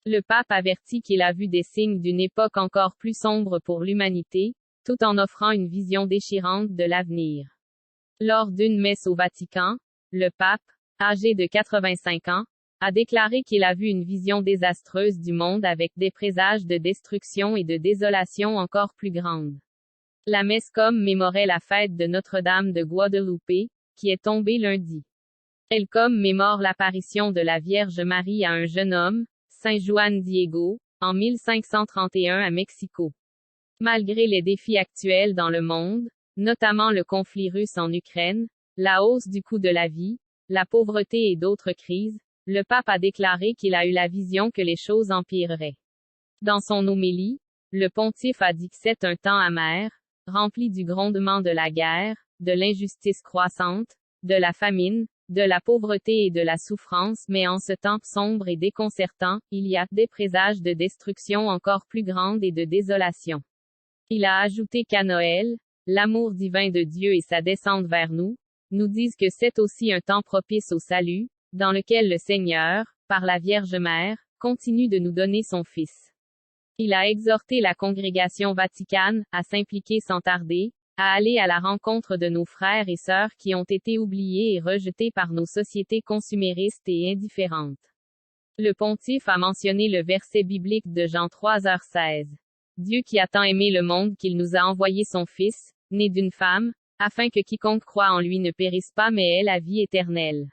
Le pape avertit qu'il a vu des signes d'une époque encore plus sombre pour l'humanité, tout en offrant une vision déchirante de l'avenir. Lors d'une messe au Vatican, le pape, âgé de 85 ans, a déclaré qu'il a vu une vision désastreuse du monde avec des présages de destruction et de désolation encore plus grandes. La messe commémorait la fête de Notre-Dame de Guadeloupe, qui est tombée lundi. Elle commémore l'apparition de la Vierge Marie à un jeune homme, Saint Juan Diego, en 1531 à Mexico. Malgré les défis actuels dans le monde, notamment le conflit russe en Ukraine, la hausse du coût de la vie, la pauvreté et d'autres crises, le pape a déclaré qu'il a eu la vision que les choses empireraient. Dans son homélie, le pontife a dit que c'est un temps amer, rempli du grondement de la guerre, de l'injustice croissante, de la famine, de la pauvreté et de la souffrance, mais en ce temps sombre et déconcertant, il y a des présages de destruction encore plus grande et de désolation. Il a ajouté qu'à Noël, l'amour divin de Dieu et sa descente vers nous disent que c'est aussi un temps propice au salut, dans lequel le Seigneur, par la Vierge Mère, continue de nous donner son Fils. Il a exhorté la congrégation vaticane à s'impliquer sans tarder, à aller à la rencontre de nos frères et sœurs qui ont été oubliés et rejetés par nos sociétés consuméristes et indifférentes. Le pontife a mentionné le verset biblique de Jean 3h16. Dieu qui a tant aimé le monde qu'il nous a envoyé son Fils, né d'une femme, afin que quiconque croit en lui ne périsse pas mais ait la vie éternelle.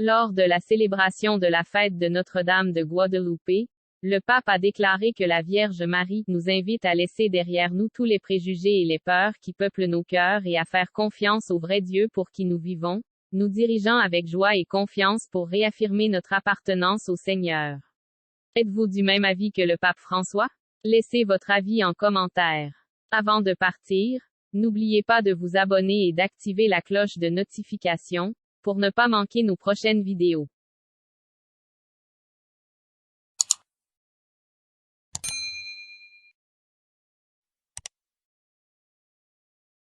Lors de la célébration de la fête de Notre-Dame de Guadeloupe, le pape a déclaré que la Vierge Marie nous invite à laisser derrière nous tous les préjugés et les peurs qui peuplent nos cœurs et à faire confiance au vrai Dieu pour qui nous vivons, nous dirigeant avec joie et confiance pour réaffirmer notre appartenance au Seigneur. Êtes-vous du même avis que le pape François? Laissez votre avis en commentaire. Avant de partir, n'oubliez pas de vous abonner et d'activer la cloche de notification, pour ne pas manquer nos prochaines vidéos.